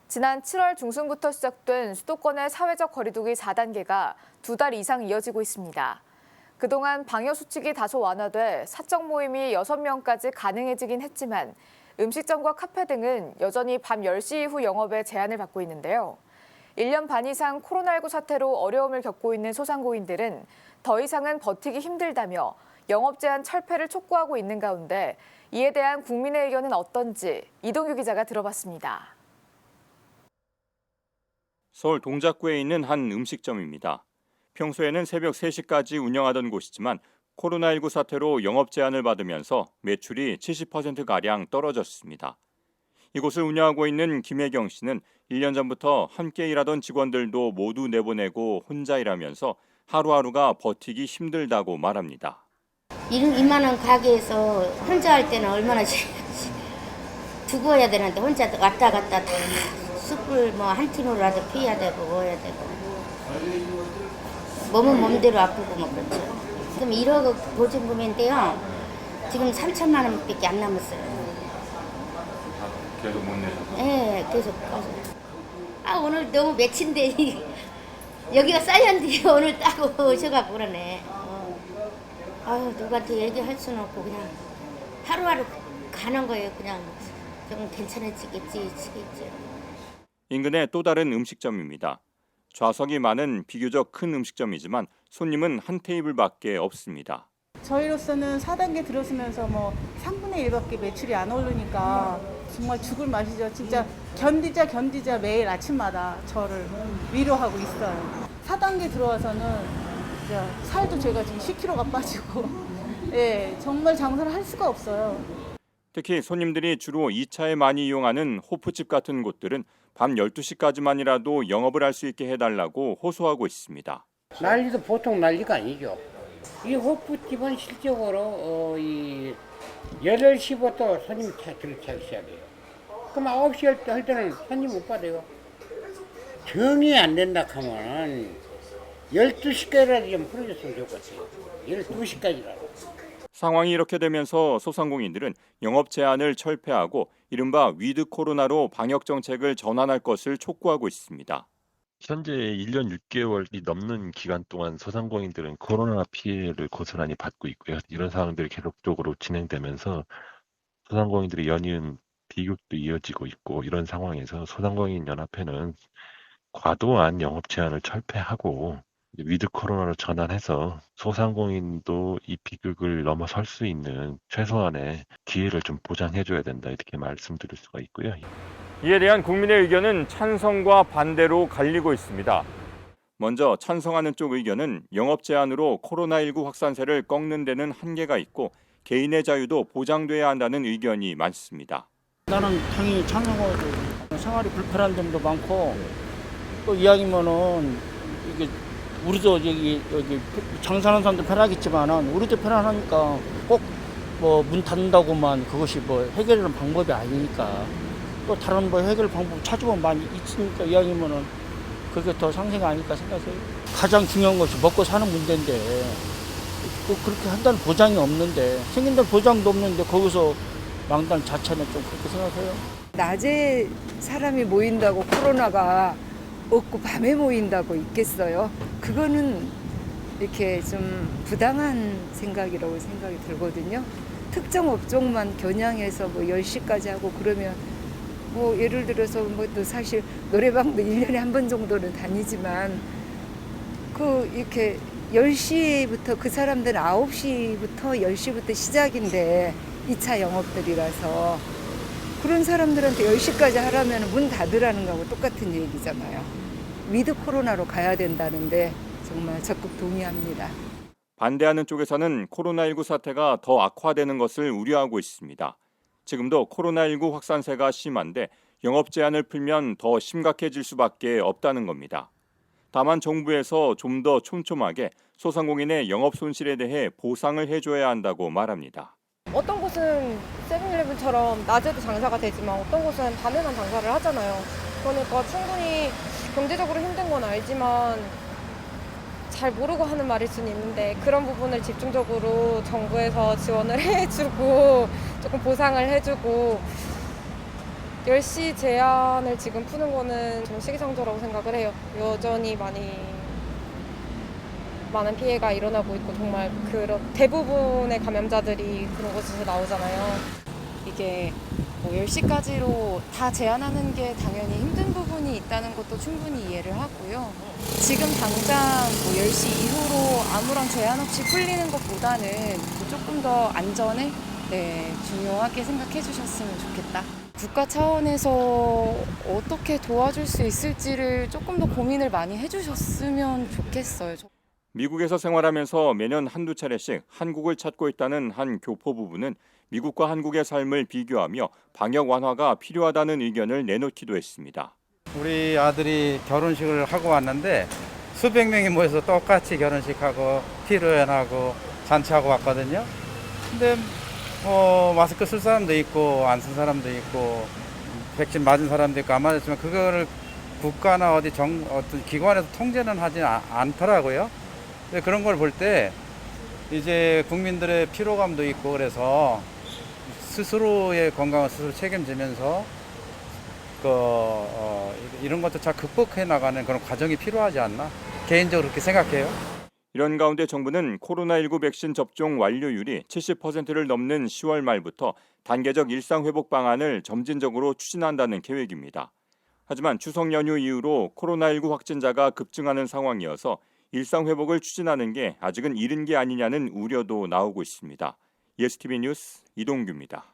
지난 7월 중순부터 시작된 수도권의 사회적 거리두기 4단계가 2달 이상 이어지고 있습니다. 그동안 방역수칙이 다소 완화돼 사적 모임이 6명까지 가능해지긴 했지만 음식점과 카페 등은 여전히 밤 10시 이후 영업에 제한을 받고 있는데요. 1년 반 이상 코로나19 사태로 어려움을 겪고 있는 소상공인들은 더 이상은 버티기 힘들다며 영업 제한 철폐를 촉구하고 있는 가운데 이에 대한 국민의 의견은 어떤지 이동규 기자가 들어봤습니다. 서울 동작구에 있는 한 음식점입니다. 평소에는 새벽 3시까지 운영하던 곳이지만 코로나19 사태로 영업 제한을 받으면서 매출이 70%가량 떨어졌습니다. 이곳을 운영하고 있는 김혜경 씨는 1년 전부터 함께 일하던 직원들도 모두 내보내고 혼자 일하면서 하루하루가 버티기 힘들다고 말합니다. 이만한 가게에서 혼자 할 때는 얼마나 두고 해야 되는데 혼자 왔다 갔다 다 숯불 뭐 한 팀으로라도 피해야 되고 뭐 해야 되고 몸은 몸대로 아프고 뭐 그렇죠. 지금 1억 보증금인데요. 지금 3천만 원밖에 안 남았어요. 계속 못 내셔서? 네, 계속. 오늘 너무 매친데 여기가 쌓였는데 오늘 따고 오셔갖고 그러네. 누구한테 얘기할 수는 없고 그냥 하루하루 가는 거예요. 그냥 좀 괜찮아지겠지. 인근의 또 다른 음식점입니다. 좌석이 많은 비교적 큰 음식점이지만 손님은 한 테이블밖에 없습니다. 저희로서는 4단계 들어서면서 뭐 3분의 1밖에 매출이 안 오르니까 정말 죽을 맛이죠. 진짜 견디자 매일 아침마다 저를 위로하고 있어요. 4단계 들어와서는 살도 제가 지금 10kg가 빠지고 정말 장사를 할 수가 없어요. 특히 손님들이 주로 2차에 많이 이용하는 호프집 같은 곳들은 밤 12시까지만이라도 영업을 할 수 있게 해달라고 호소하고 있습니다. 난리도 보통 난리가 아니죠. 이 호프집은 실적으로 8시부터 손님이 들어차기 시작해요. 그럼 9시 할 때는 손님 못 받아요. 정이 안 된다 하면 12시까지라도 좀 풀어줬으면 좋겠어요. 12시까지라도. 상황이 이렇게 되면서 소상공인들은 영업 제한을 철폐하고 이른바 위드 코로나로 방역 정책을 전환할 것을 촉구하고 있습니다. 현재 1년 6개월이 넘는 기간 동안 소상공인들은 코로나 피해를 고스란히 받고 있고요. 이런 상황들이 계속적으로 진행되면서 소상공인들의 연이은 비극도 이어지고 있고 이런 상황에서 소상공인 연합회는 과도한 영업 제한을 철폐하고 위드 코로나로 전환해서 소상공인도 이 비극을 넘어설 수 있는 최소한의 기회를 좀 보장해줘야 된다 이렇게 말씀드릴 수가 있고요. 이에 대한 국민의 의견은 찬성과 반대로 갈리고 있습니다. 먼저 찬성하는 쪽 의견은 영업 제한으로 코로나19 확산세를 꺾는 데는 한계가 있고 개인의 자유도 보장돼야 한다는 의견이 많습니다. 나는 당연히 찬성하고 생활이 불편한 점도 많고 또 이왕이면은 이게 우리도 여기 장사하는 사람도 편하겠지만은 우리도 편안하니까 꼭 뭐 문 닫는다고만 그것이 뭐 해결하는 방법이 아니니까 또 다른 뭐 해결 방법 찾으면 많이 있으니까 이왕이면은 그게 더 상세가 아닐까 생각해요. 가장 중요한 것이 먹고 사는 문제인데 또 그렇게 한다는 보장이 없는데 생긴다는 보장도 없는데 거기서 망단 자체는 좀 그렇게 생각해요. 낮에 사람이 모인다고 코로나가 없고 밤에 모인다고 있겠어요? 그거는 이렇게 좀 부당한 생각이라고 생각이 들거든요. 특정 업종만 겨냥해서 뭐 10시까지 하고 그러면 뭐 예를 들어서 뭐 또 사실 노래방도 1년에 한 번 정도는 다니지만 이렇게 10시부터 그 사람들은 9시부터 10시부터 시작인데 2차 영업들이라서 그런 사람들한테 10시까지 하라면 문 닫으라는 거하고 똑같은 얘기잖아요. 위드 코로나로 가야 된다는데 정말 적극 동의합니다. 반대하는 쪽에서는 코로나19 사태가 더 악화되는 것을 우려하고 있습니다. 지금도 코로나19 확산세가 심한데 영업 제한을 풀면 더 심각해질 수밖에 없다는 겁니다. 다만 정부에서 좀 더 촘촘하게 소상공인의 영업 손실에 대해 보상을 해줘야 한다고 말합니다. 어떤 곳은 세븐일레븐처럼 낮에도 장사가 되지만 어떤 곳은 밤에만 장사를 하잖아요. 그러니까 충분히 경제적으로 힘든 건 알지만 잘 모르고 하는 말일 수는 있는데 그런 부분을 집중적으로 정부에서 지원을 해주고 조금 보상을 해주고 10시 제한을 지금 푸는 거는 좀 시기상조라고 생각을 해요. 여전히 많은 피해가 일어나고 있고 정말 대부분의 감염자들이 그런 곳에서 나오잖아요. 이게 뭐 10시까지로 다 제한하는 게 당연히 힘든 부분이 있다는 것도 충분히 이해를 하고요. 지금 당장 뭐 10시 이후로 아무런 제한 없이 풀리는 것보다는 조금 더 안전에 중요하게 생각해 주셨으면 좋겠다. 국가 차원에서 어떻게 도와줄 수 있을지를 조금 더 고민을 많이 해주셨으면 좋겠어요. 미국에서 생활하면서 매년 한두 차례씩 한국을 찾고 있다는 한 교포 부부는 미국과 한국의 삶을 비교하며 방역 완화가 필요하다는 의견을 내놓기도 했습니다. 우리 아들이 결혼식을 하고 왔는데 수백 명이 모여서 똑같이 결혼식하고 피로연하고 잔치하고 왔거든요. 근데 마스크 쓸 사람도 있고 안 쓴 사람도 있고 백신 맞은 사람도 있고 안 맞았지만 그거를 국가나 어떤 기관에서 통제는 하지 않더라고요. 근데 그런 걸 볼 때 이제 국민들의 피로감도 있고 그래서 스스로의 건강을 스스로 책임지면서 이런 것도 잘 극복해 나가는 그런 과정이 필요하지 않나 개인적으로 그렇게 생각해요. 이런 가운데 정부는 코로나19 백신 접종 완료율이 70%를 넘는 10월 말부터 단계적 일상회복 방안을 점진적으로 추진한다는 계획입니다. 하지만 추석 연휴 이후로 코로나19 확진자가 급증하는 상황이어서 일상회복을 추진하는 게 아직은 이른 게 아니냐는 우려도 나오고 있습니다. 예스티비 뉴스 이동규입니다.